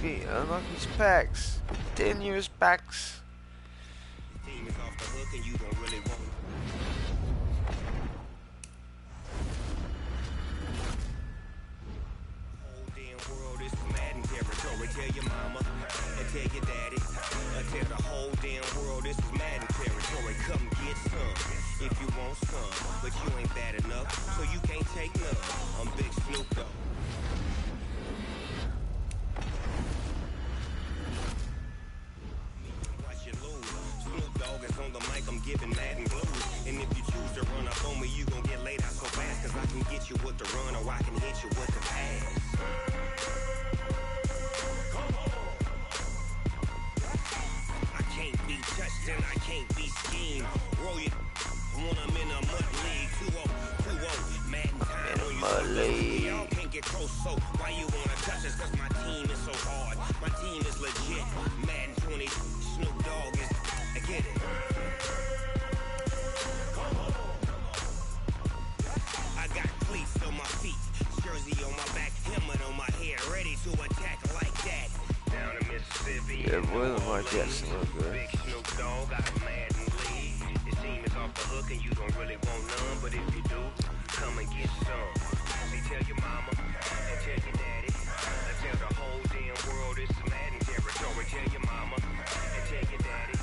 unlock these packs. 10 years packs. Team is off the hook and you don't really want it. Whole damn world is Madden territory. Tell your mama and tell your daddy. Tell the whole damn world this is Madden territory. Come get some if you want some, but you ain't bad enough, so you can't take none. I'm Big Snoop Dogg. Watch you lose. Snoop Dogg is on the mic. I'm giving Madden blues, and if you choose to run up on me, you gon' get laid out so fast, 'cause I can get you with the run or I can hit you with the pass. And I can't be schemed. Roll it when I'm in a mud league. 2-0, Madden time on you. Y'all can't get close, so why you wanna touch us? 'Cause my team is so hard. My team is legit. Madden 20, Snoop Dogg is. I get it. I got cleats on my feet, jersey on my back, helmet on my head, ready to attack like that. Down in Mississippi. Yeah, boy, Lamar Jackson look good. Big Snoop Dogg got a Madden lead. Your team is off the hook and you don't really want none, but if you do, come and get some. See, tell your mama and tell your daddy. Tell the whole damn world this is Madden territory. Tell your mama and tell your daddy.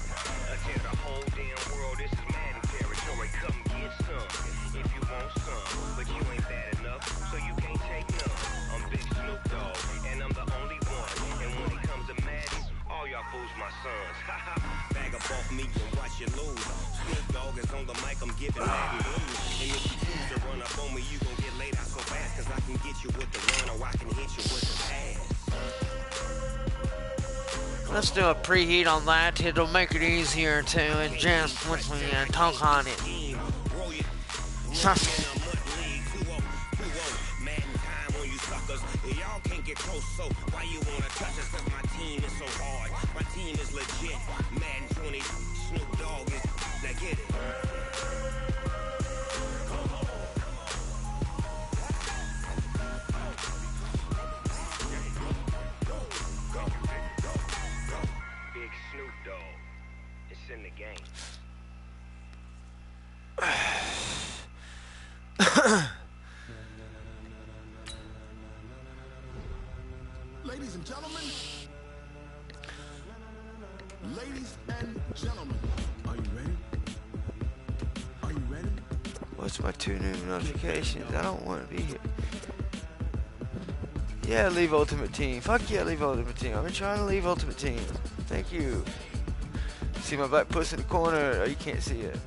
Tell the whole damn world this is Madden territory. Come get some if you want some, but you ain't bad enough, so you can't take none. I'm Big Snoop Dogg and I'm the only one. And when it comes to Madden, all y'all fools my sons. Bag up off me and watch you lose. Snoop Dogg is on the mic, I'm giving Madden blues. And if you choose to run up on me, you gon' get laid out so fast, 'cause I can get you with the run or I can hit you with the pass. Let's do a preheat on that. It'll make it easier to adjust once we talk on it. Y'all can't get close, so why you wanna touch us? 'Cause my team is so hard. My team is legit. Madden 20, Snoop Dogg is. Now get it. Big Snoop Dogg. It's in the game. Ladies and gentlemen, are you ready? Are you ready? What's my 2 new notifications? I don't want to be here. Yeah, leave Ultimate Team. Fuck yeah, leave Ultimate Team. I've been trying to leave Ultimate Team. Thank you. See my black puss in the corner? Oh, you can't see it.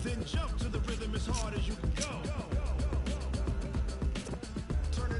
Then jump to the rhythm as hard as you can go. Turn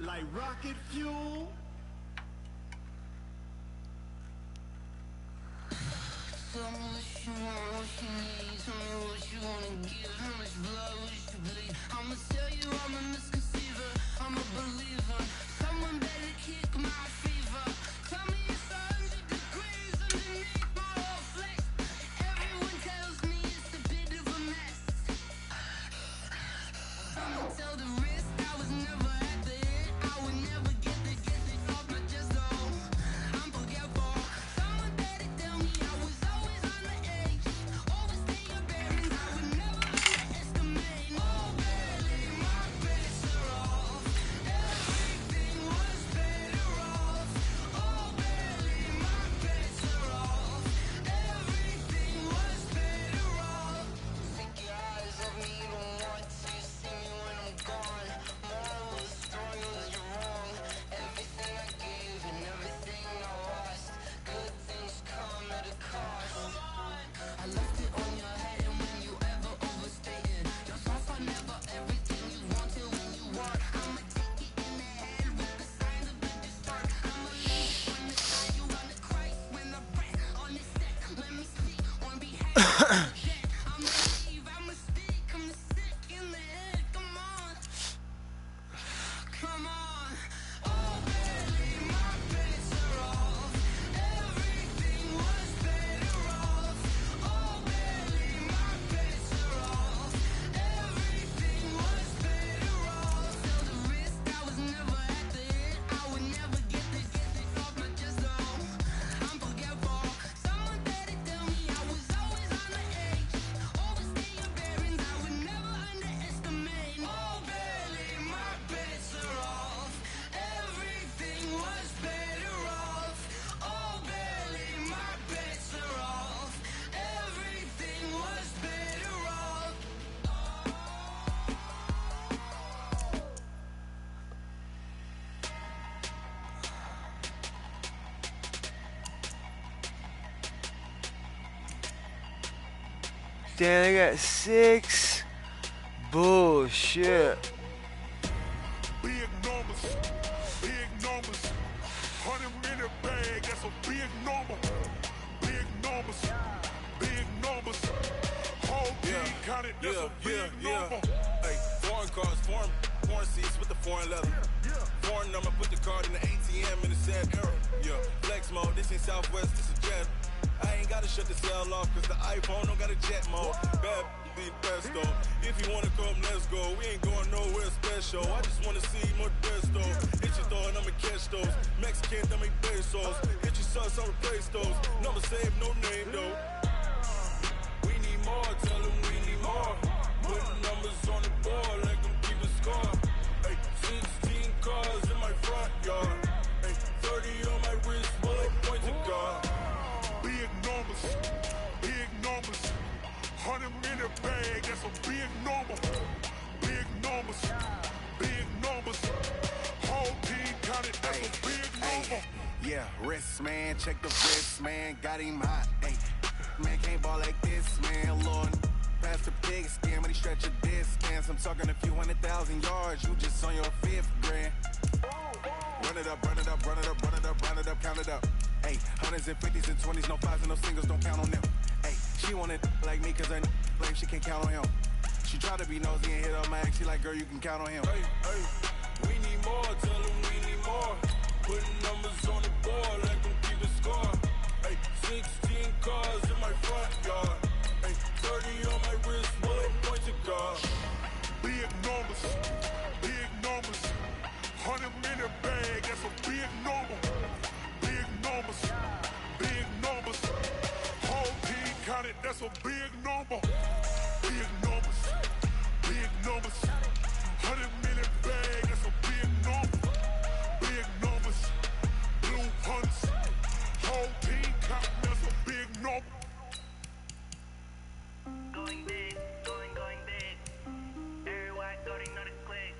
like rocket fuel. Tell me what you want, what you need. Tell me what you wanna give. How much blood would you bleed? I'ma tell you I'm a misconceiver. I'm a believer. Someone better kick my fever. Tell me it's 100 degrees underneath my whole flesh. Everyone tells me it's a bit of a mess. I'ma tell the risk I was never at the end. I would never get it off my chest though. I'm forgetful. Someone better tell me I was always on the edge. Overstay your bearings, I would never underestimate. Oh, barely, my bets are off. Everything was better off. Oh, barely, my bets are off. Everything was better off. Take your eyes off me, you don't want to see me when I'm gone. Moral of the story was you're wrong. Everything I gave and everything I lost. Good things come at a cost. I left it on your head, and when you ever overstated yourself, I never everything you wanted when you want. I'ma take it in the head with the signs of a distort. I'ma leave it on the side. You wanna Christ when I press on the set. Let me speak on behalf of the dead. I'ma leave, I'ma speak. I'm the sick in the head. Come on, come on. Oh, barely, my bets are off. Everything was better off. Oh, barely, my bets are off. Everything was better off. Tell the risk I was never at the end. I would never get it off my chest though. I'm forgetful. Someone better tell me I was always on the edge. Overstay your bearings, I would never underestimate. Oh, barely, my bets are off. Everything was better off. Oh, barely, my bets are off. Everything was better off. Damn, they got 6. Bullshit. Big numbers, big numbers. 100-minute bag, that's a big number. Big numbers, big numbers. Whole team counted, that's a big number. Hey, foreign cars, foreign seats with the foreign leather. Foreign number, put the card in the ATM in the sad era. Yeah, flex mode, this ain't Southwest, this is jet. I ain't gotta shut the cell off, cause the iPhone don't got a jet mode. Bad be the best though. If you wanna come, let's go. We ain't going nowhere special. I just wanna see more dress though. Hit your throw and I'ma catch those. Mexican, I make pesos. Hit your sauce, I'll replace those. Number save, no name though. We need more, tell them we need more. Putting numbers on the board like I'm keeping score. Hey, 16 cars in my front yard. Hey, 30 on my wrist, bullet pointed guard. Big numbers, big numbers. 100-minute bag, that's a big number. Big numbers, big numbers. Whole team counted, that's a big number. Yeah, wrist man, check the wrist man, got him hot. Hey, man can't ball like this, man. Lord, past the pig skin, when he stretch a distance. I'm talking a few 100,000 yards, you just on your 5th grand. Run it up, run it up, run it up, run it up, run it up, count it up. Hey, 100s and 50s and 20s, no 5s and no singles, don't count on them. Hey, she wanted like me cause her claim she can count on him. She tried to be nosy and hit up my ex, she like, girl, you can count on him. Hey, hey, we need more, tell them we need more. Putting numbers on the board like I'm keeping score. Hey, 16 cars in my front yard. Hey, 30 on my wrist, bullet pointed guard. Big numbers, big numbers. 100-minute bag, that's a big number. Big numbers, big numbers. Whole team counted, that's a big number. Big numbers, big numbers. 100-minute bag, that's a big number. Big numbers, blue hunts. Whole team counted, that's a big number. Going big, going big. Everywhere I go, they know the click.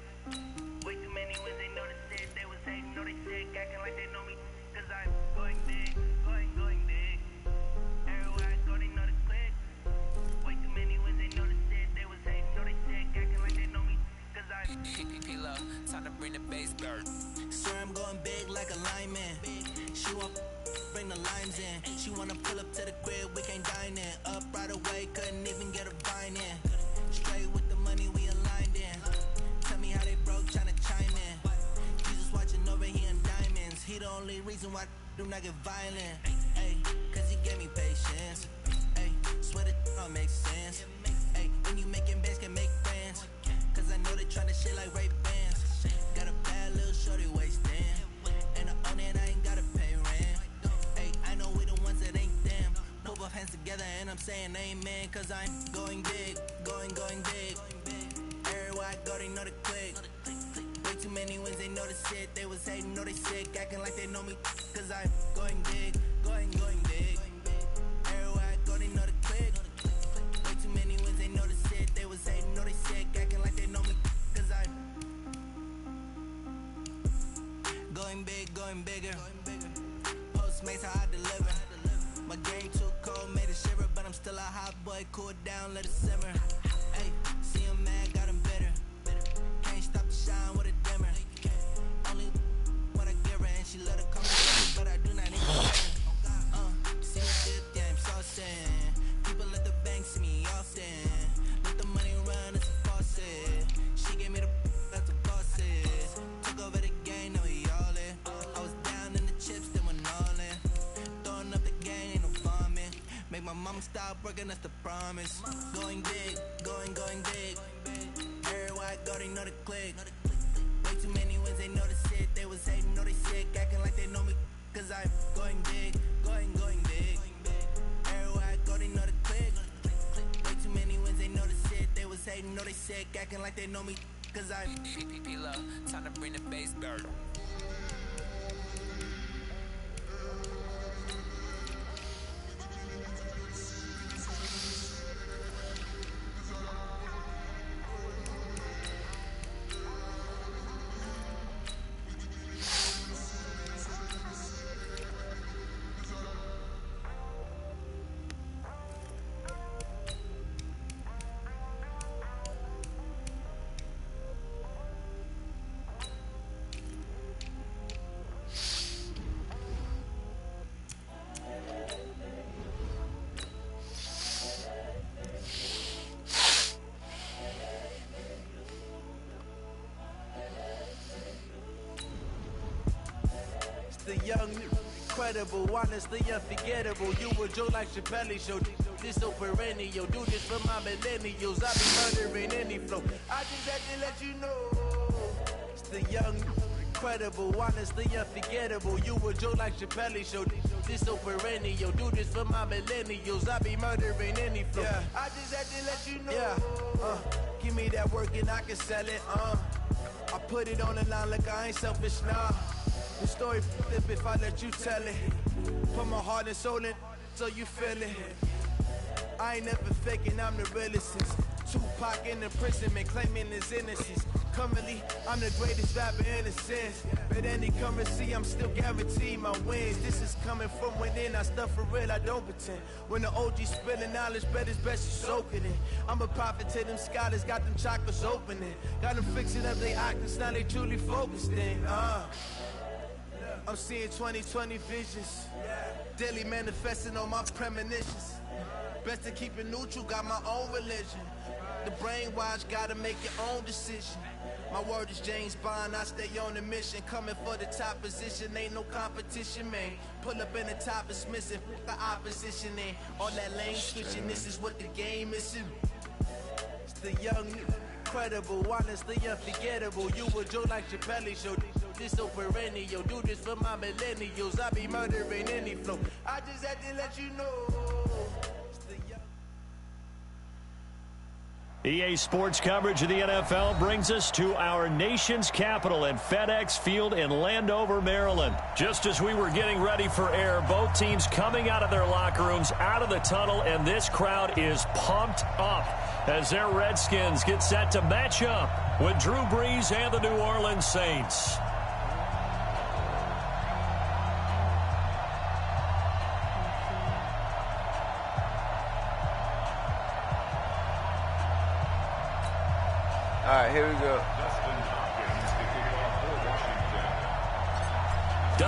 Way too many when they know the shit. They was hating, know they sick, acting like they know me. Cause I'm going big, going big. Everywhere I go, they know the click. Way base dirt. Swear I'm going big like a lineman. She want bring the limes in. She wanna pull up to the crib, we can't dine in. Up right away, couldn't even get a vine in. Straight with the money we aligned in. Tell me how they broke, tryna chime in. Jesus watching over here in diamonds. He the only reason why do not get violent. Ay, cause he gave me patience. Ay, swear that all makes sense. Ay, when you making bands can make friends. Cause I know they tryna shit like Ray Bans. Got a bad little shorty wasting. And I own it, I ain't gotta pay rent. Ay, I know we the ones that ain't them. Move our hands together and I'm saying amen. Cause I'm going big, going big. Everywhere I go, they know the click. Way too many wins, they know the shit. They was hating, know they sick, acting like they know me. Cause I'm going big, going big. Everywhere I go, they know the click. Way too many wins, they know the shit. They was hating, know they sick, acting like they know me. Cause I'm going big, going bigger. Postmates how I deliver. My game too cold, made it shiver. But I'm still a hot boy, cool it down, let it simmer. Hey, see him mad, got him bitter. Can't stop the shine with a dimmer. Only what I give her, and she let her come together, but I do not need her. See me dip, yeah, I'm saucing. People at the bank see me often. Let the money run, it's a faucet. She gave me the that's the bosses. Took over the game, now we all in. I was down in the chips, then went all in. Throwing up the game, ain't no farming. Make my mama stop working, that's the promise. Going big, going big. Everywhere I go, they know the click. Way too many wins, they know the shit. They was hating, know they sick, acting like they know me. Cause I'm going big, going big. Everywhere I go, they know the click. Way too many wins, they know the shit. They was hating, know they sick, acting like they know me. Cause I'm P-P-P-Love, time to bring the base dirt. The young, incredible, honestly unforgettable. You a Joe like Chappelle show. This so perennial. Do this for my millennials. I be murdering any flow. I just had to let you know. It's the young, incredible, honestly unforgettable. You a Joe like Chappelle show. This so perennial. Do this for my millennials. I be murdering any flow. Yeah. I just had to let you know. Yeah. Give me that work and I can sell it. I put it on the line like I ain't selfish, nah. The story flip if I let you tell it. Put my heart and soul in so you feel it. I ain't never faking, I'm the realest since Tupac in imprisonment, claiming his innocence. Currently, I'm the greatest rapper in a sense. But any currency, I'm still guaranteed my wins. This is coming from within, I stuff for real, I don't pretend. When the OG spilling knowledge, bet it's best you soaking it. I'm a prophet to them scholars, got them chakras opening. Got them fixing up they octaves, now they truly focused in. I'm seeing 2020 visions, daily manifesting on my premonitions. Best to keep it neutral, got my own religion. The brainwash, gotta make your own decision. My word is James Bond, I stay on a mission. Coming for the top position, ain't no competition, man. Pull up in the top, it's missing, the opposition in. All that lane switching, this is what the game is in. It's the young, incredible, honestly unforgettable. You a Joe like Chappelle show. This so perennial. Do this for my millennials. I be murdering any flow. I just had to let you know. EA Sports coverage of the NFL brings us to our nation's capital at FedEx Field in Landover, Maryland. Just as we were getting ready for air, both teams coming out of their locker rooms, out of the tunnel, and this crowd is pumped up as their Redskins get set to match up with Drew Brees and the New Orleans Saints. All right, here we go.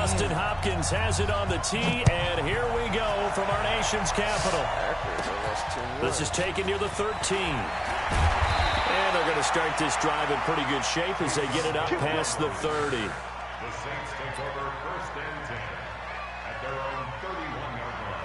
Justin Hopkins has it on the tee, and here we go from our nation's capital. This is taken near the 13. And they're going to start this drive in pretty good shape as they get it up past the 30. The Saints take over first and 10 at their own 31-yard line.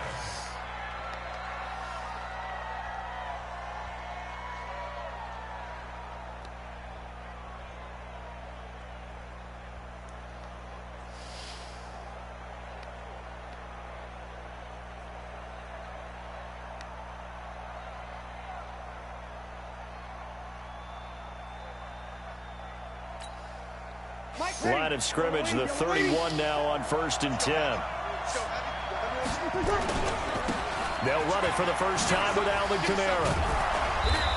Line of scrimmage, the 31 now on first and 10. They'll run it for the first time with Alvin Kamara.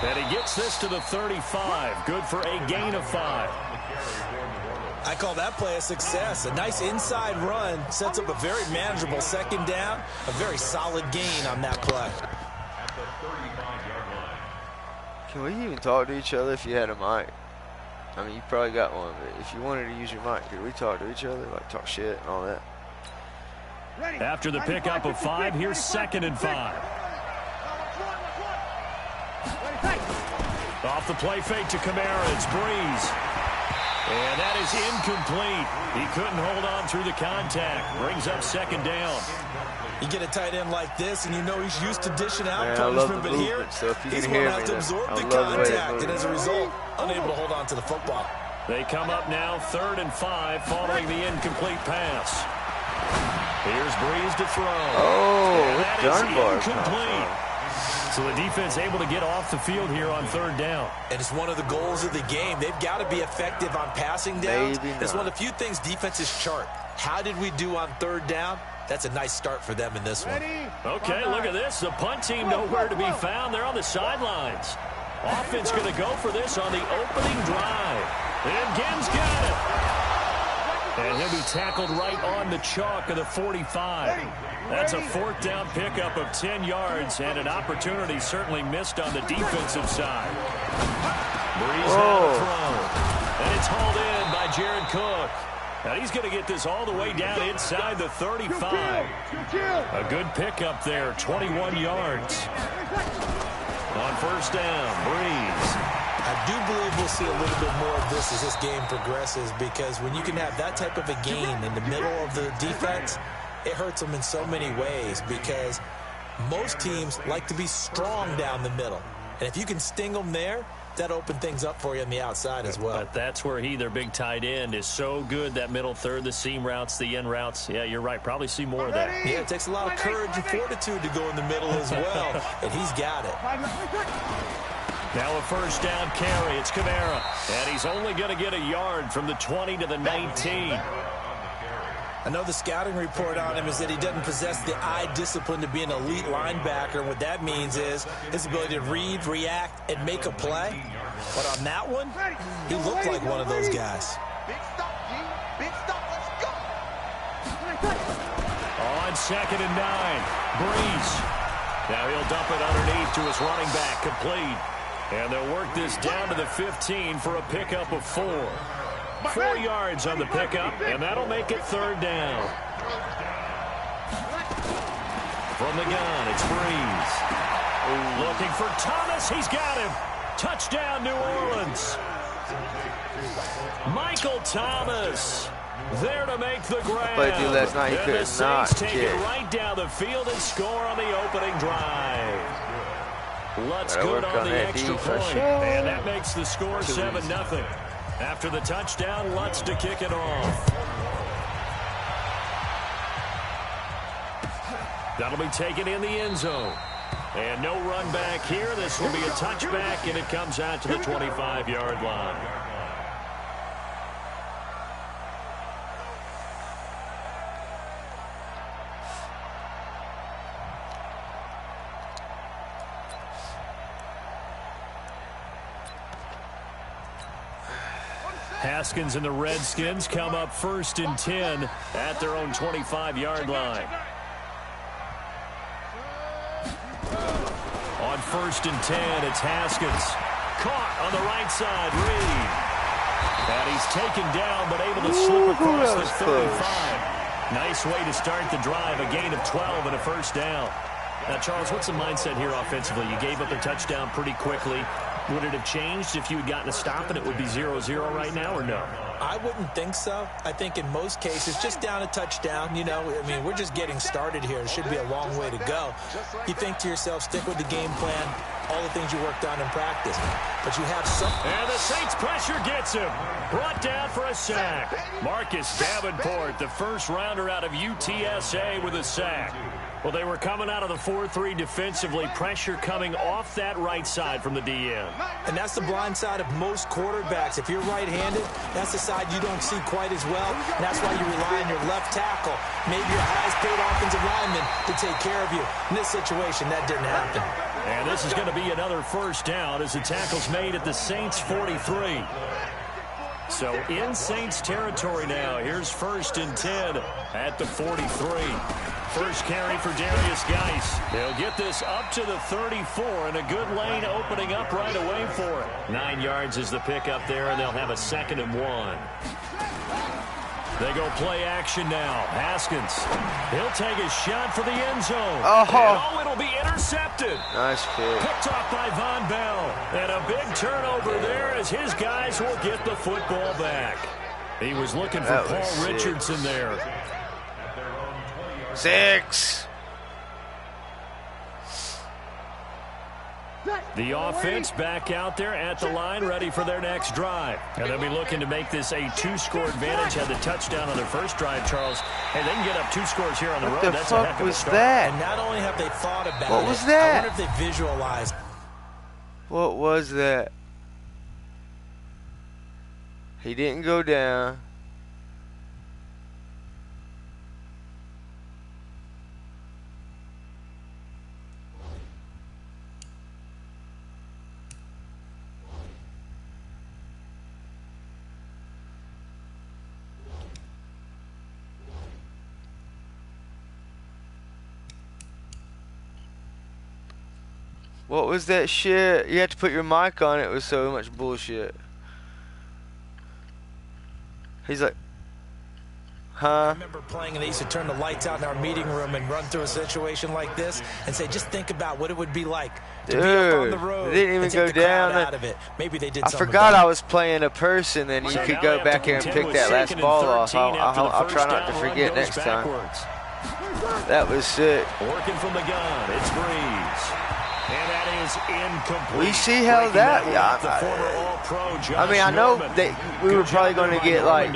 And he gets this to the 35. Good for a gain of 5. I call that play a success. A nice inside run sets up a very manageable second down. A very solid gain on that play. At the 35-yard line. Can we even talk to each other if you had a mic? I mean, you probably got one, but if you wanted to use your mic, could we talk to each other, like talk shit and all that? After the pickup of 5, here's 2nd and 5. Off the play fake to Kamara, it's Breeze. And that is incomplete. He couldn't hold on through the contact. Brings up 2nd down. You get a tight end like this, and you know he's used to dishing out Man, punishment, but here, so if you he's can going hear to have me, to absorb I the love the way contact, they and as a result, unable to hold on to the football. They come up now 3rd and 5 following the incomplete pass. Here's Breeze to throw. Oh, and that is Dunbar incomplete. So the defense able to get off the field here on 3rd down. And it's one of the goals of the game. They've got to be effective on passing downs. It's one of the few things defenses chart. How did we do on 3rd down? That's a nice start for them in this one. Okay, look at this. The punt team nowhere to be found. They're on the sidelines. Offense going to go for this on the opening drive. And Gibbs got it. And he'll be tackled right on the chalk of the 45. That's a 4th down pickup of 10 yards and an opportunity certainly missed on the defensive side. Breeze had a throw. And it's hauled in by Jared Cook. Now he's going to get this all the way down inside the 35. A good pickup there, 21 yards. On 1st down, Breeze. I do believe we'll see a little bit more of this as this game progresses, because when you can have that type of a gain in the middle of the defense, it hurts them in so many ways, because most teams like to be strong down the middle. And if you can sting them there, that open things up for you on the outside as well. But that's where their big tight end, is so good, that middle third, the seam routes, the end routes. Yeah, you're right. Probably see more of that. Yeah, it takes a lot of courage and fortitude to go in the middle as well, and he's got it. Now a 1st down carry. It's Kamara. And he's only going to get a yard from the 20 to the 19. I know the scouting report on him is that he doesn't possess the eye discipline to be an elite linebacker. And what that means is his ability to read, react, and make a play. But on that one, he looked like one of those guys. Big stop, G. Big stop. Let's go. On 2nd and 9. Breeze. Now he'll dump it underneath to his running back. Complete. And they'll work this down to the 15 for a pickup of 4. 4 yards on the pickup, and that'll make it 3rd down. From the gun, it's Breeze. Looking for Thomas. He's got him. Touchdown, New Orleans. Michael Thomas there to make the grab. But dude, last night he and could the not Saints take it kick. right down the field and score on the opening drive. Lutz Gotta good work on on the that extra D for point, sure. and that makes the score 7-0. After the touchdown, Lutz to kick it off. That'll be taken in the end zone. And no run back here. This will be a touchback, and it comes out to the 25-yard line. Haskins and the Redskins come up 1st and 10 at their own 25-yard line. On 1st and 10, it's Haskins. Caught on the right side, Reed. And he's taken down, but able to slip across the 35. Nice way to start the drive, a gain of 12 and a first down. Now, Charles, what's the mindset here offensively? You gave up a touchdown pretty quickly. Would it have changed if you had gotten a stop and it would be 0-0 right now, or no? I wouldn't think so. I think in most cases, just down a touchdown, you know, I mean, we're just getting started here. It should be a long way to go. You think to yourself, stick with the game plan, all the things you worked on in practice. But you have some... And the Saints pressure gets him. Brought down for a sack. Marcus Davenport, the first rounder out of UTSA with a sack. Well, they were coming out of the 4-3 defensively. Pressure coming off that right side from the DN. And that's the blind side of most quarterbacks. If you're right-handed, that's the side you don't see quite as well. And that's why you rely on your left tackle, maybe your highest-paid offensive lineman, to take care of you. In this situation, that didn't happen. And this is going to be another first down as the tackle's made at the Saints 43. So in Saints territory now. Here's 1st and 10 at the 43. First carry for Darius Geis. They'll get this up to the 34, and a good lane opening up right away for it. 9 yards is the pickup there, and they'll have a 2nd and 1. They go play action now. Haskins. He'll take a shot for the end zone. Oh, it'll be intercepted. Nice pick. Picked off by Von Bell. And a big turnover there as his guys will get the football back. He was looking for Paul Richardson there. 6. The offense back out there at the line, ready for their next drive. And they'll be looking to make this a 2-score advantage. Had the touchdown on their first drive, Charles. Hey, they can get up 2 scores here on the road. What the fuck was that? And not only have they thought about it, what was that? I wonder if they visualized. What was that? He didn't go down. What was that shit? You had to put your mic on. It was so much bullshit. He's like, huh? I remember playing and they used to turn the lights out in our meeting room and run through a situation like this and say, just think about what it would be like to be up on the road. They didn't even go down. Out of it. Maybe they did. I forgot I was playing a person, and you could go back here and pick that last ball off. I'll try not to forget next time. That was sick. Working from the gun, it's Breeze. And that is incomplete. We see how that. Yeah, I mean, I know that we were probably going to get like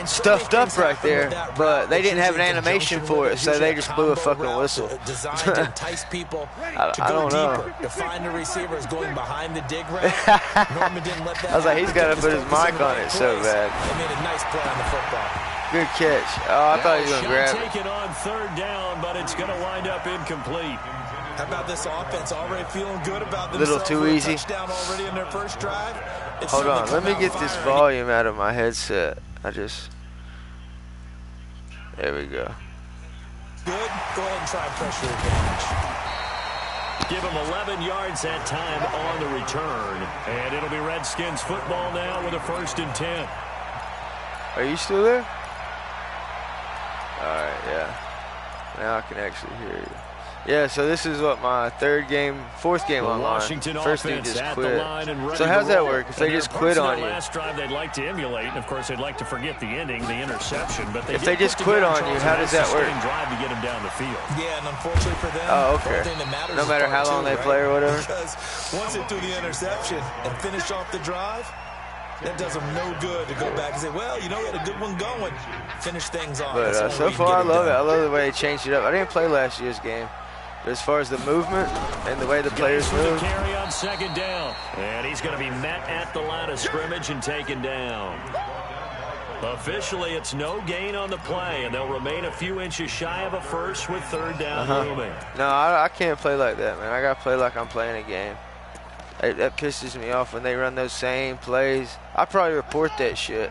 stuffed up right there, but they didn't have an animation for it, so they just blew a fucking whistle. Designed to entice people I don't know. To find the receivers going behind the dig route. Norman didn't let that. I was like, he's got to put his mic on it so bad. They made a nice play on the football. Good catch. Oh, I thought he was going to grab it. Taken on 3rd down, but it's going to wind up incomplete. How about this offense already feeling good about themselves? Little too easy. Touchdown already in their first drive. Hold on, let me get this volume out of my headset. There we go. Good. Go ahead and try pressure advantage. Give him 11 yards that time on the return. And it'll be Redskins football now with a 1st and 10. Are you still there? All right, yeah. Now I can actually hear you. Yeah, so this is what my 4th game online. First dude just quit. So how's that work? If they just quit on you? Last drive they'd like to emulate, and of course they'd like to forget the ending, the interception. But if they just quit on you, how does that work? Drive to get them down the field. Yeah, and unfortunately for them, no matter how long they play or whatever. Because once they do the interception and finish off the drive, that does them no good to go back and say, well, you know, we had a good one going. Finish things off. But so far, I love it. I love the way they changed it up. I didn't play last year's game. But as far as the movement and the way the players move. Carry on 2nd down. And he's going to be met at the line of scrimmage and taken down. Officially, it's no gain on the play, and they'll remain a few inches shy of a first with 3rd down looming. No, I can't play like that, man. I got to play like I'm playing a game. That pisses me off when they run those same plays. I probably report that shit.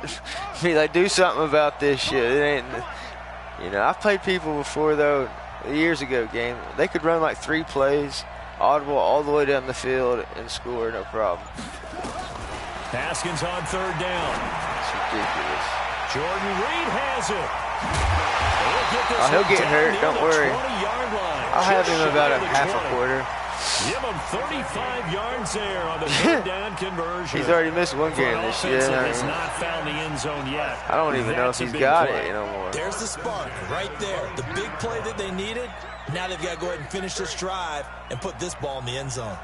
Be like, do something about this shit. It ain't, you know, I've played people before, though, years ago game. They could run like 3 plays, audible all the way down the field and score, no problem. Haskins on 3rd down. It's ridiculous. Jordan Reed has it. Oh, he'll get hurt. Don't worry. I'll have him about a half a quarter. Give him 35 yards there on the third down conversion. He's already missed one game this year. Has not found the end zone yet. I don't even know if he's got it no more. There's the spark right there. The big play that they needed. Now they've got to go ahead and finish this drive and put this ball in the end zone.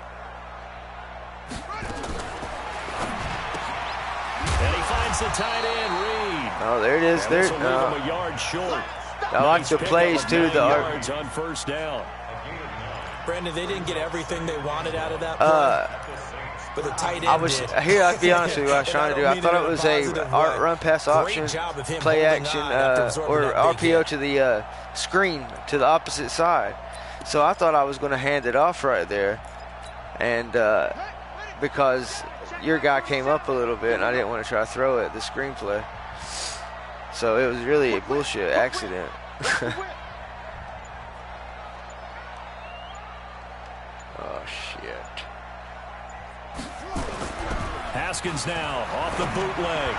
And he finds the tight end, Reed. Oh, there it is. There. Leave him a yard short. I like the plays too. The yards on first down. Brandon, they didn't get everything they wanted out of that play. But the tight end I'll be honest with you, what I was trying to do. I thought it was a run pass option, play action, or RPO to the screen to the opposite side. So I thought I was going to hand it off right there, and because your guy came up a little bit, and I didn't want to try to throw it the screenplay. So it was really a bullshit accident. Oh shit. Haskins now off the bootleg.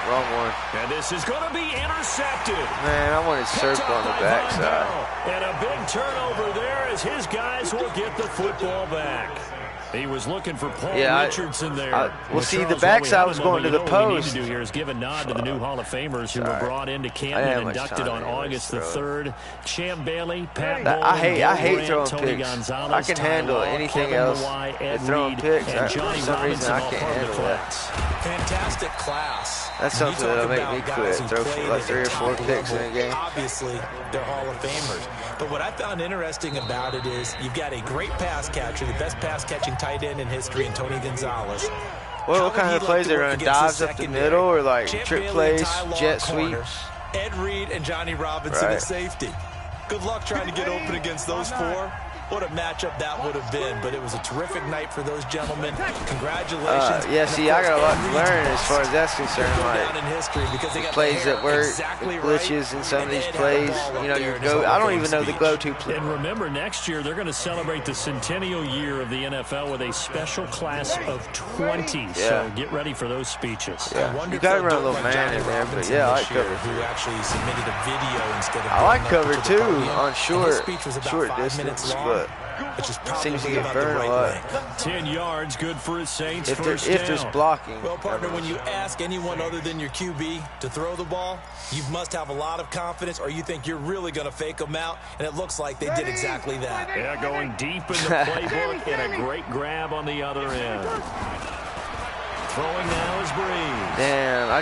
Wrong one. And this is going to be intercepted. Man, I wanted circle on the backside. And a big turnover there as his guys will get the football back. He was looking for Paul Richardson there. Well, see, the backside was going to the post. What we need to do here is give a nod to the new Hall of Famers who were brought into Canton and inducted on August the 3rd. Champ Bailey, Pat Bowles, I hate throwing Tony picks. Gonzalez, I can handle anything else. But throwing picks, and for Johnny some reason, I Robinson can't handle that. Fantastic class. That's something that'll make me quit. Throw for like 3 or 4 picks in a game. Obviously, they're Hall of Famers. But what I found interesting about it is you've got a great pass catcher, the best pass-catching tight end in history, in Tony Gonzalez. What kind of plays they run? Dives up the middle or like trick plays, jet sweeps? Ed Reed and Johnny Robinson at safety. Good luck trying to get open against those four. What a matchup that would have been, but it was a terrific night for those gentlemen. Congratulations. Yeah, see, I got a lot to learn as far as that's concerned. Like, plays that work, glitches in some of these plays. You know, I don't even know the go-to play. And remember, next year they're going to celebrate the centennial year of the NFL with a special class of 20. Yeah. So get ready for those speeches. Yeah. You got to run a little man in there, but yeah, I like cover. Who actually submitted a video instead of I like cover too on short distance, but seems to get burned a lot. 10 yards, good for his Saints. If there's blocking. Well, partner, when you ask anyone other than your QB to throw the ball, you must have a lot of confidence, or you think you're really going to fake them out, and it looks like they did exactly that. Yeah, going deep in the playbook and a great grab on the other end. Throwing now is Breeze. Damn, I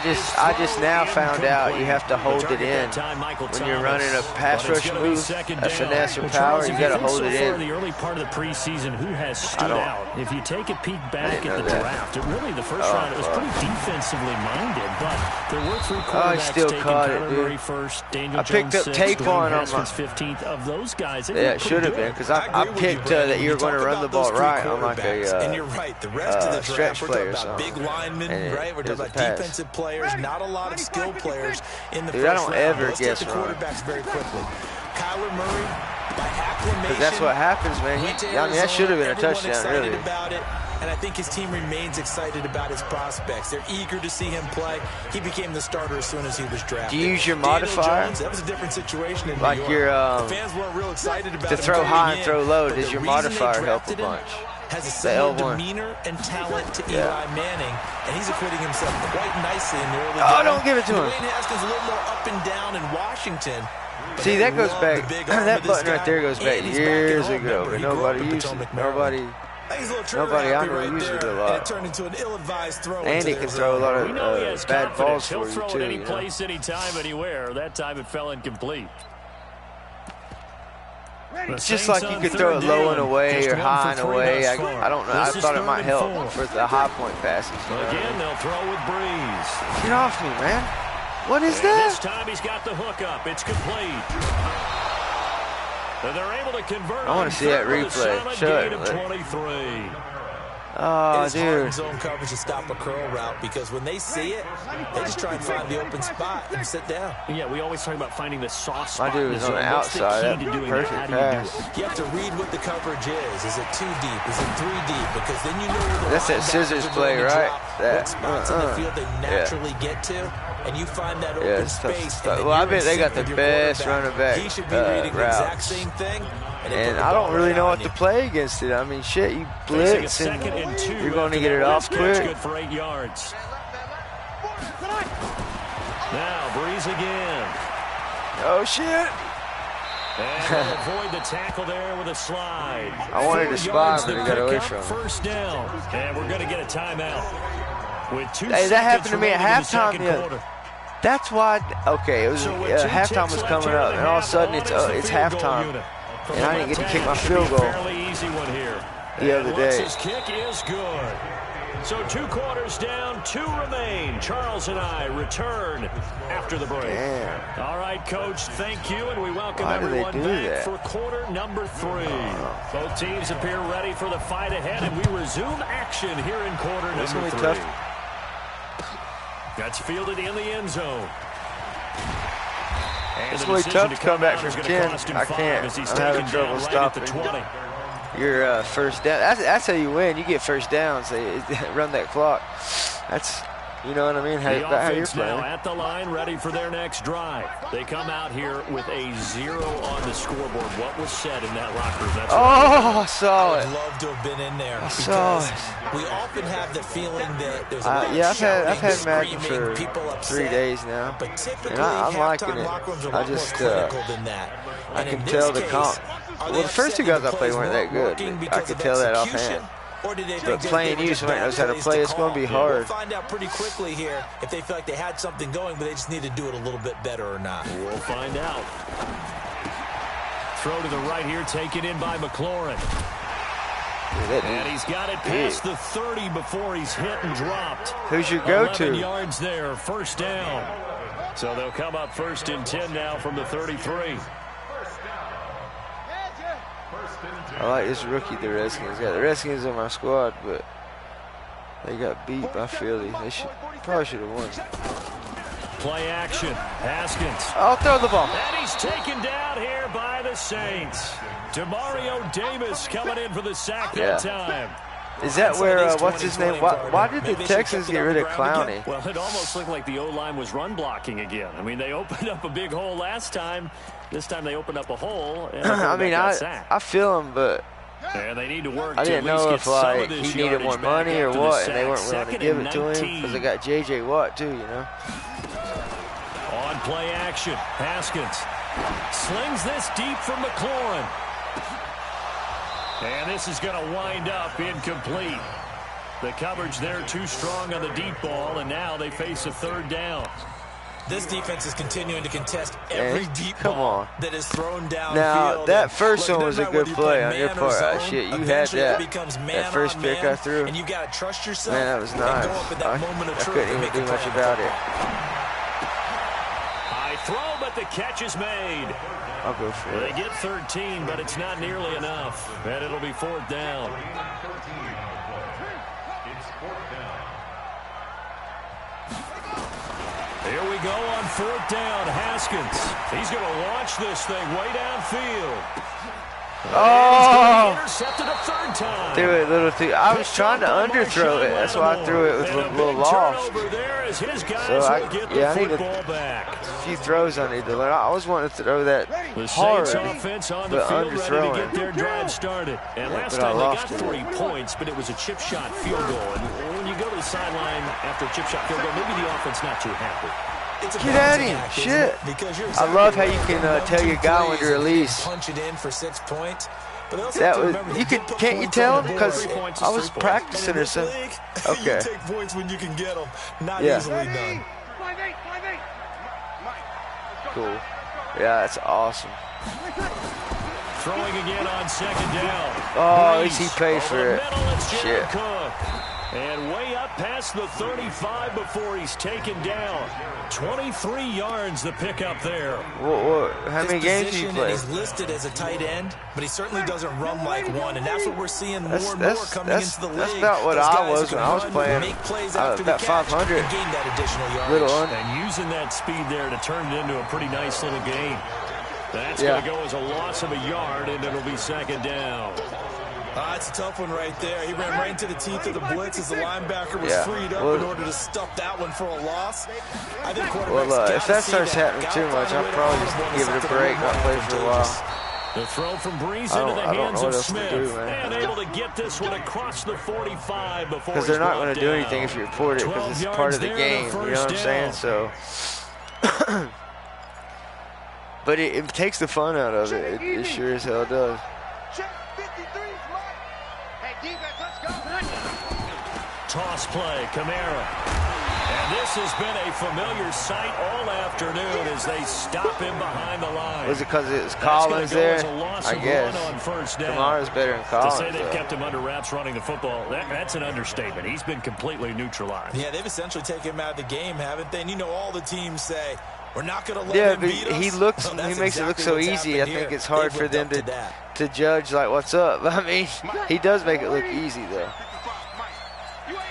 just now found out you have to hold it in when you're running a pass rush move, a finesse or power. You got to hold it in. The early part of the preseason, who has stood out? If you take a peek back at the draft, really the first round it was pretty defensively minded, but there were 3 quarterbacks taken. Kyler Murray first, Daniel Jones 6th, Dwayne Haskins 15th. Of those guys, yeah, it should have been because I picked that you were going to run the ball right on like a stretch play or something. Linemen, right? We're talking about defensive players, not a lot of skill players in the first round. I don't ever guess wrong. Quarterbacks very quickly. Kyler Murray, by acclamation. Because that's what happens, man. I mean, that should have been a touchdown, really. About it, and I think his team remains excited about his prospects. They're eager to see him play. He became the starter as soon as he was drafted. Do you use your modifier? Jones, that was a different situation in like New York. Your the fans weren't real excited about to throw high and throw low. Does your modifier help a bunch? Has a similar demeanor and talent to Eli Manning, and he's acquitting himself quite nicely in the early days. Oh, don't give it to him. Dwayne Haskins a little more up and down in Washington. See, that goes back. That button right there goes back years ago, but nobody used it. Nobody I know uses it a lot. And he can throw a lot of bad balls for you, too. He'll throw it any place, anytime, anywhere. That time it fell incomplete. It's just like you could throw it low and away or high and away. I don't know. I thought it might help for the high point passes. Again, they'll throw with Breeze. Get off me, man. What is that? This time he's got the hook up. It's complete. And they're able to convert. I want to see that replay. Show it. Oh, it is hard in zone coverage to stop a curl route because when they see it, they just try and find the open spot and sit down. Yeah, we always talk about finding the soft spot. My dude is on the outside. Perfect pass. You have to read what the coverage is. Is it 2 deep? Is it 3 deep? Because then you know where the that's that scissors play, right? What spots in the field they naturally get to. and you find that Yeah, open it's tough space. stuff. And then Well, I you're bet in they got sync the with your best quarterback. running back He should be reading the exact routes. same thing. And, they And put the I don't ball really right know on what you. to play against it. I mean, shit, you Facing a blitz and 2nd and 2 you're going to after get it that off last catch, quick. good for 8 yards. Now Breeze again. Oh, shit. And they'll avoid the tackle there with a slide. I wanted 4 to spy, yards but to he got away pick up, from him. first down. And we're going to get a timeout. With 2 Hey, that happened seconds to me at remaining in the halftime second the other. quarter. That's why. Okay, it was So with 2 halftime ticks was left coming here in up, the and all of a half, sudden on it's is the it's field goal halftime, unit. From and I the didn't get to left kick my hash, field should be goal a fairly easy one here. the other day. His kick is good. So 2 quarters down, 2 remain. Charles and I return after the break. Damn. All right, Coach, thank you, and we welcome Why do they everyone do back that? for quarter number 3. Both teams appear ready for the fight ahead, and we resume action here in quarter It's number gonna 3. be tough. That's fielded in the end zone. And It's the gonna be decision tough to come back out is from gonna 10. cost him I 5 can't. as he's I'm having taken trouble down right at the stopping. 20. Your first down. That's how you win. You get first downs. They run that clock. That's, you know what I mean? How The you're offense now playing. at the line, ready for their next drive. They come out here with a 0 on the scoreboard. What was said in that locker room? That's Oh, I saw I it. would love to have been in there saw because we often have the feeling that there's a lot Yeah, of shouting, I've had Madden screaming, for people 3 upset. days now, But typically, and I'm liking halftime it. locker rooms are a I lot just, more critical than that. I And can in tell this the case, comp. are Well, they the first 2 upset guys that I the played plays weren't that weren't good. working I because could of tell that execution? offhand. Or did they But think just playing they were you, just somebody bad knows how to plays play. It's call? going to be We'll hard. find out pretty quickly here if they feel like they had something going, but they just need to do it a little bit better or not. We'll find out. Throw to the right here, taken in by McLaurin. And he's got it past the 30 before he's hit and dropped. Who's your 11 go-to? yards there, first down. So they'll come up 1st and 10 now from the 33. I like this rookie the Redskins got. The Redskins on my squad, but they got beat by Philly. They probably should have won. Play action. Haskins. I'll throw the ball. And he's taken down here by the Saints. Demario Davis coming in for the sack that time. Is that where, what's his name? Why did the Texans get rid of Clowney? Well, it almost looked like the O-line was run blocking again. I mean, they opened up a big hole last time. This time they opened up a hole. And I mean, I feel him, but and they need to work I didn't to at least know get if some like of this he needed yardage more back money or after the what, and they sack. weren't willing to 2nd give and it to him 19. because they got J.J. Watt too, you know. On play action, Haskins slings this deep from McLaurin. And this is going to wind up incomplete. The coverage there too strong on the deep ball, and now they face a 3rd down. This defense is continuing to contest every deep come ball on. that is thrown down. Now, that first Look, one no was a matter good whether you play play on your man or part. zone, Shit, you had eventually that. it becomes man That first on pick man, I threw. and you got to trust yourself. Man, that was and nice. go up in that moment of I truth couldn't and even make a do much play on about the it. High throw, but the catch is made. I'll go for They it. get 13, but it's not nearly enough. And it'll be 4th down. Here we go on 4th down. Haskins. He's going to launch this thing way downfield. Oh! Intercepted a 3rd time. Threw it a little too. I was trying to underthrow it. That's why I threw it with a little loft. So I need a few throws I need to learn. I was wanting to throw that hard, offense on the but field ready to underthrowing. get their drive started. And last but I time they lost got it. 3 points, but it was a chip shot field goal. And when you go to the sideline after a chip shot field goal, maybe the offense not too happy. It's a Get at balancing him. act, isn't Shit. it? Because you're I love how you exactly can right. tell your guy when to One, two, release. punch it in for 6 points. But they also That have to was remember you they could did put can't you points tell on him the because 3 points is I was 3 points. practicing or something. Okay. You take points when you can get them. Not Yeah. easily done. Cool. Yeah, that's awesome. Throwing again on 2nd down. Oh, at least he Breeze paid for over it. the middle, it's Jared Shit. Cook. And way up past the 35 before he's taken down. 23 yards the pickup there. How many His games do you position, play? and he's listed as a tight end, but he certainly doesn't run like one, and that's what we're seeing more That's- and more that's- coming that's- into the league. that's about what Those I guys was who when can I was run, playing, make plays after about the catch, 500. and gain that additional yardage. Little under. And using that speed there to turn it into a pretty nice little gain. That's Yeah. going to go as a loss of a yard, and it'll be 2nd down. It's a tough one right there. He ran right into the teeth of the blitz as the linebacker was freed up in order to stuff that one for a loss. I think quarterbacks if that starts happening too much, I'll probably just give it a break, not play for a while. The throw from Breeze into the hands of Smith, and able to get this one across the 45 before. Because they're not going to do anything if you report it, because it's part of the game. You know what I'm saying? So, but it takes the fun out of it. It sure as hell does. Toss play, Kamara. And this has been a familiar sight all afternoon as they stop him behind the line. Was it because it was Collins there? I guess. Kamara's better than Collins. To say they've kept him under wraps running the football, that's an understatement. He's been completely neutralized. Yeah, they've essentially taken him out of the game, haven't they? And you know all the teams say, we're not going to let him beat us. He makes it look so easy. I think it's hard for them to judge, like, what's up. I mean, he does make it look easy, though.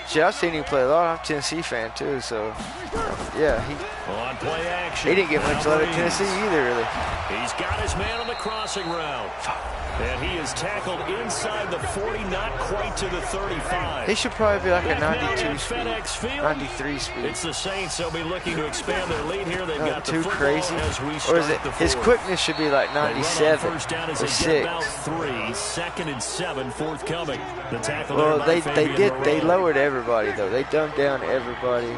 Shit, I've seen him play a lot. I'm a Tennessee fan, too, so, yeah. On play action. He didn't get much love at Tennessee either, really. He's got his man on the crossing route. And he is tackled inside the 40, not quite to the 35. He should probably be like a 92 speed, FedEx Field. 93 speed. It's the Saints. They'll be looking to expand their lead here. They've got too the crazy. Or is it his quickness should be like 97 first down as or they 6? get about 3, 2nd and 7, forthcoming. The tackle. Well, they lowered everybody though. They dumbed down everybody.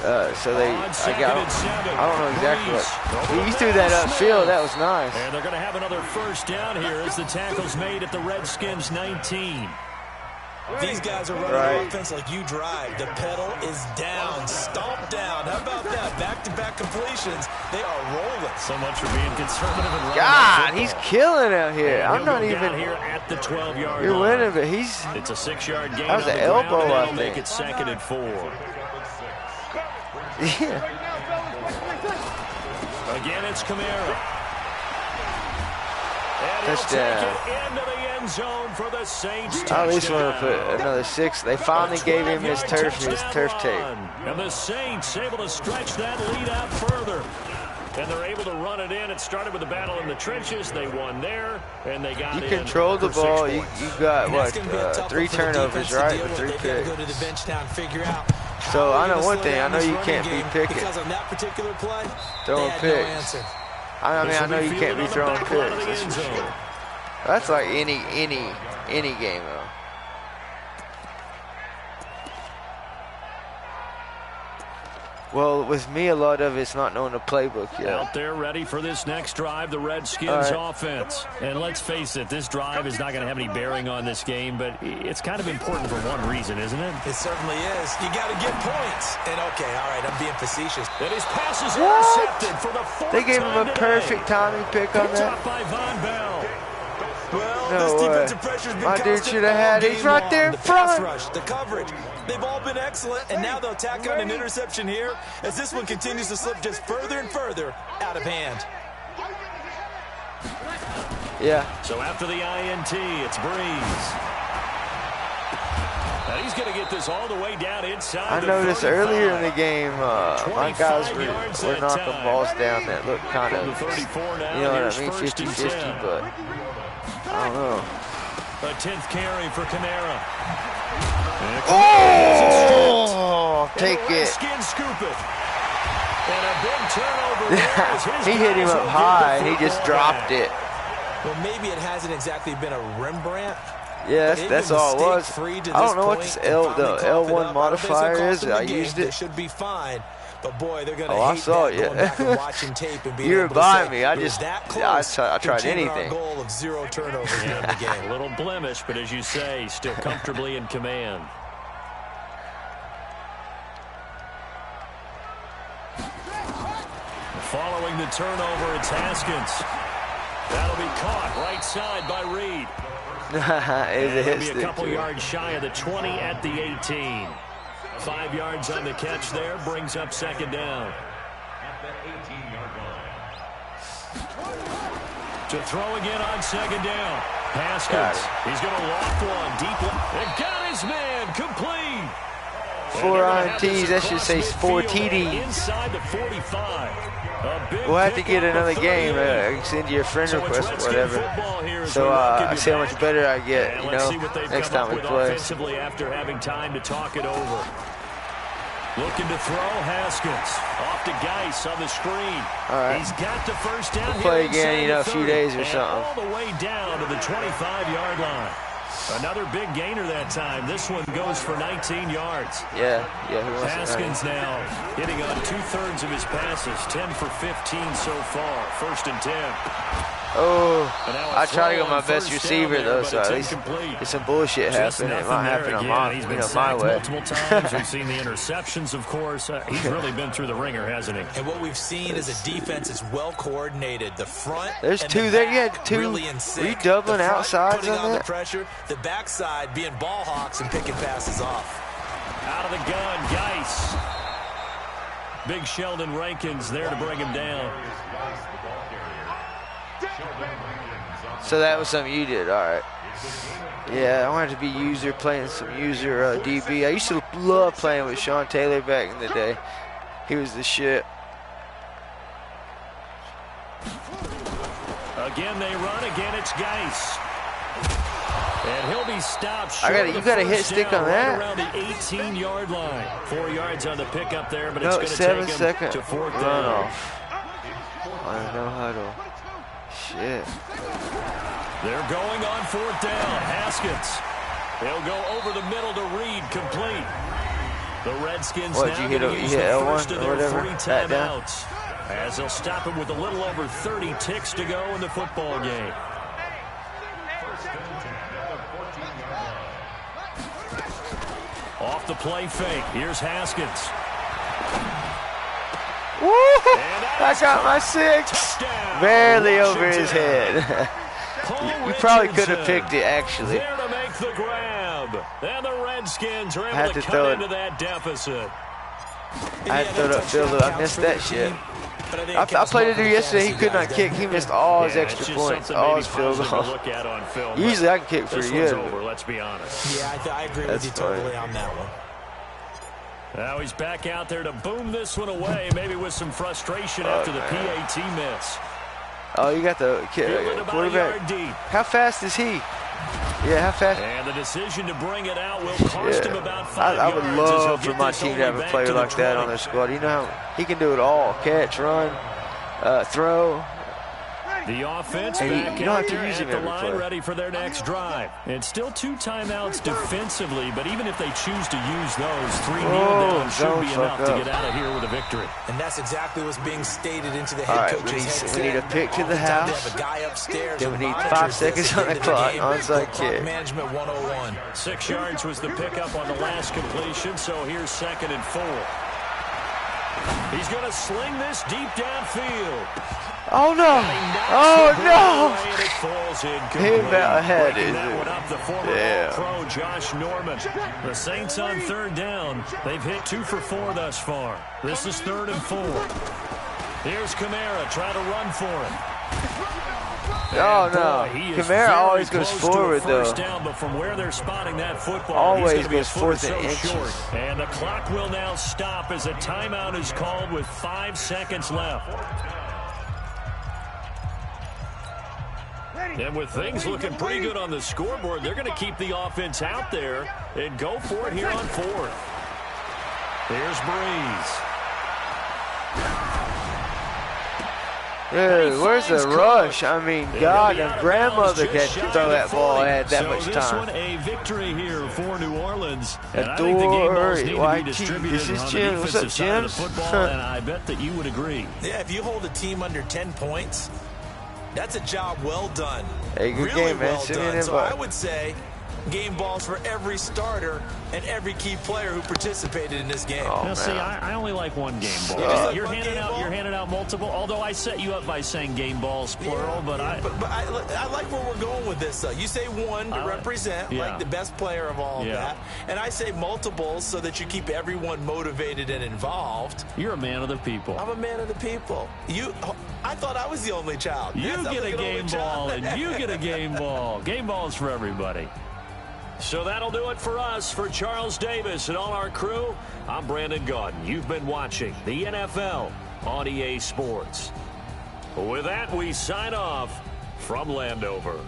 So I don't know exactly what. He threw that upfield. That was nice. And they're going to have another first down here as the tackle's made at the Redskins 19. These guys are running offense like you drive. The pedal is down, stomp down. How about that? Back-to-back completions. They are rolling. So much for being conservative and running. God, he's killing out here. I'm not even here at the 12-yard line. You're winning, but it's a 6-yard gain. That was an elbow, I think. Make it 2nd and 4. Yeah. Again, it's Kamara. And touchdown. Into the end zone for the Saints. I at least want to put another 6. They finally gave him his turf tape. And the Saints able to stretch that lead out further. And they're able to run it in. It started with a battle in the trenches. They won there, and they got You controlled the ball. You got, what, 3 turnovers, right? With 3 picks. So I know one thing. I know you can't be picking. Because on that particular play, throwing picks. I know you can't be throwing picks. That's for sure. That's like any game, though. Well, with me, a lot of it's not knowing the playbook yet. Out there ready for this next drive, the Redskins offense. And let's face it, this drive is not going to have any bearing on this game, but it's kind of important for one reason, isn't it? It certainly is. You got to get points. And okay, all right, I'm being facetious. And his pass is intercepted for the 4th They gave him a perfect timing pick on that. By Von Bell. Well, no this way. defensive pressure's been My dude should have had it. He's right there in the front. Pass rush, the coverage, they've all been excellent, and now they'll tack on an interception here as this one continues to slip just further and further out of hand. Yeah. So after the INT, it's Breeze. And he's going to get this all the way down inside. I noticed earlier in the game, my guys were knocking balls down that looked kind of, you know what I mean, 50-50, but I don't know. A 10th carry for Kamara. Oh, take it. Scoop it. And a big turnover. He hit him up high, and he just dropped it. Well, maybe it hasn't exactly been a Rembrandt. Yeah, that's all it was. I don't know what this the L1 modifier is. I used it. They should be fine. But boy, they're going to hate I saw that going back and watching tape and being you were able to by say, me. I tried anything. Our goal of 0 turnovers in the game. A little blemish, but as you say, still comfortably in command. Following the turnover, it's Haskins. That'll be caught right side by Reed. It'll be a couple yards shy of the 20 at the 18. 5 yards on the catch there, brings up 2nd down. At the 18-yard line. To throw again on 2nd down. Haskins, he's going to loft one deep. And got his man complete. 4 INTs, that should say 4 TDs. Inside the 45. We'll have to get another game. I can send you a friend request or whatever. So I see how much better I get, you know, next time we play. Offensively after having time to talk it over. Looking to throw, Haskins. Off to Geis on the screen. All right. He's got the first down. We'll play again, you know, a few days or something. All the way down to the 25-yard line. Another big gainer that time. This one goes for 19 yards. Yeah. Who wants Haskins now hitting on 2/3 of his passes. 10 for 15 so far. 1st and 10. Oh, I try to go my best receiver though, so at least if some bullshit happen, it might happen on my way. Multiple times. We've seen the interceptions, of course. He's really been through the ringer, hasn't he? And what we've seen is a defense that's well coordinated. The front, there's and two the there. back You had two. really in sync. Were you doubling the front, outsides putting on the that? pressure. The backside being ball hawks and picking passes off. Out of the gun, Geis. Big Sheldon Rankins there to bring him down. So that was something you did, all right. Yeah, I wanted to be user, playing some user DB. I used to love playing with Sean Taylor back in the day. He was the shit. Again, they run. Again, it's Geis. And he'll be stopped short You got a hit stick on that? right around the 18-yard line. 4 yards on the pickup there, but No, it's going to take him 7-second to 4th down. runoff. On no huddle. Shit. They're going on 4th down. Haskins. They'll go over the middle to Reed, complete. The Redskins What, now you hit going to use the L1 first of or their whatever? 3 That down? timeouts. As they'll stop him with a little over 30 ticks to go in the football game. Off the play fake. Here's Haskins. Woo! I got my 6. Touchdown, Barely over Washington. his head. Paul You probably could Richardson have picked it, actually. there to make the grab. And the Redskins are Had able to to throw cut it. into that deficit. I had to throw it upfield. I missed that shit. I played it yesterday. He could not kick. He missed all his Yeah, extra it's just points, something all maybe his field positive to goals. look at on film, Usually but I can kick this pretty one's good. over, let's be honest. Yeah, I agree That's with you funny. totally on that one. Now he's back out there to boom this one away, maybe with some frustration after the PAT miss. Oh, you got the Fielded about a quarterback. yard deep. How fast is he? Yeah, how fast? And the decision to bring it out will cost him about 5 I would yards as he'll love for get my this team only to have a back player to the like that 20. on their squad. You know how he can do it all: catch, run, throw. The offense And back you don't out have to there use at him the every line, play. ready for their next drive. And still 2 timeouts defensively, but even if they choose to use those, 3 kneel downs should don't be fuck enough to up. get out of here with a victory. And that's exactly what's being stated into the All head right, coach's headset. we need a pick to the Oftentimes house. They have a guy upstairs Then we who need monitors 5 this seconds at the on the end of clock. game. Onside Clock kick. management 101. 6 yards was the pickup on the last completion, so here's 2nd and 4. He's going to sling this deep downfield. Oh no! Oh no! And it falls He incomplete. about ahead, Breaking is that it? one up, the former Yeah. All-Pro Josh Norman. The Saints on 3rd down. They've hit 2 for 4 thus far. This is 3rd and 4. Here's Kamara trying to run for it. Oh And no! boy, he is Kamara very always goes close to a forward though. first down, but from where they're spotting that football, Always he's gonna be goes a foot or 4th and so inches. short. And the clock will now stop as a timeout is called with 5 seconds left. And with things looking pretty good on the scoreboard, they're going to keep the offense out there and go for it here on 4th. Here's Breeze. Dude, where's the rush? I mean, God, a grandmother can throw that ball at that much So this one time. a victory here for New Orleans. A And I think the game balls need to door, be distributed this is on the Jim. What's up, defensive side of the Jim? football, and I bet that you would agree. Yeah, if you hold a team under 10 points, that's a job well done. Hey, good really game, man. well Send me done. an So invite. I would say game balls for every starter and every key player who participated in this game. Oh, Now, see, man. I only like one game ball. You just like You're one handing game out. ball? You're handing out multiple. Although I set you up by saying game balls plural, but I. But I like where we're going with this. You say one to I like- represent yeah. like the best player of all of Yeah. that, and I say multiples so that you keep everyone motivated and involved. You're a man of the people. I'm a man of the people. I thought I was the only child. You Yes, I was get a an only game child. ball, and you get a game ball. Game balls for everybody. So that'll do it for us. For Charles Davis and all our crew, I'm Brandon Gaudin. You've been watching the NFL on EA Sports. With that, we sign off from Landover.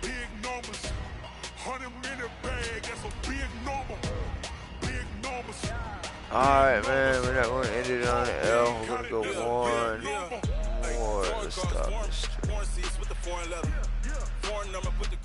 Big numbers, 100-minute bag, that's a big number, big numbers. Alright, man, we're not going to end it on an L. We're going to go one more to stop this streak. Foreign seats with the foreign leather. Foreign number, put the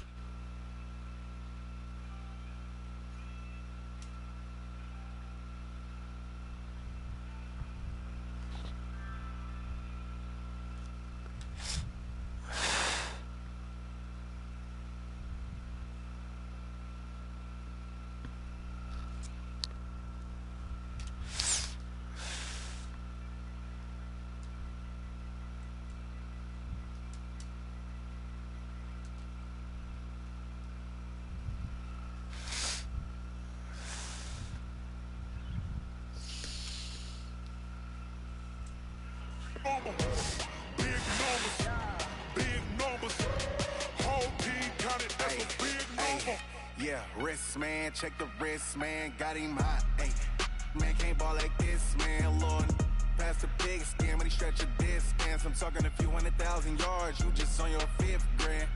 Big numbers, whole team counted, that's a big number. yeah, wrist man, check the wrist man, got him hot. Ay, man can't ball like this, man. Lord, past the big skin when he stretch a distance. I'm talking a few 100,000 yards, you just on your 5th grand.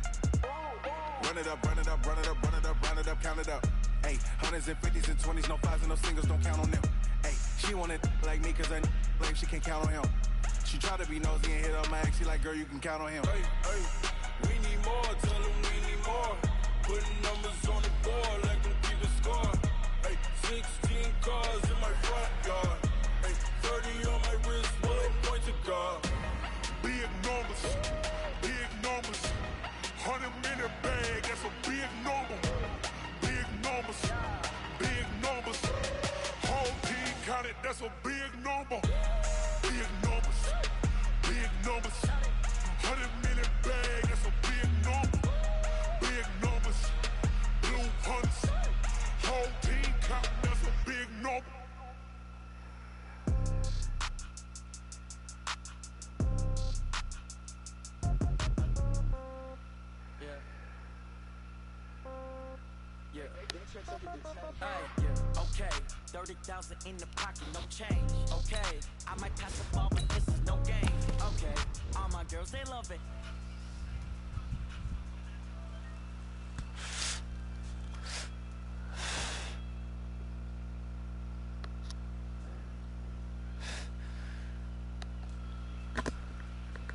Run it up, run it up, run it up, run it up, run it up, count it up. Ay, hundreds and 50s and 20s, no 5s and no singles, don't count on them. Ay, she want it like me, cause I blame she can't count on him. She try to be nosy and hit up my ex. She like, girl, you can count on him. Hey, hey, we need more. Tell them we need more. Putting numbers on the board like them keep a score. Hey, 16 cars in my front yard. Hey, 30 on my wrist, one point to guard. Big numbers, 100-minute bag, that's a big number. Big numbers, whole team counted, that's a big number. Big numbers, 100-minute bag, that's a big number. Big numbers, blue hunts, whole team counting, that's a big number. Hey, yeah, okay, 30,000 in the pocket, no change. Okay, I might pass the ball, but this is no game. Okay, all my girls, they love it.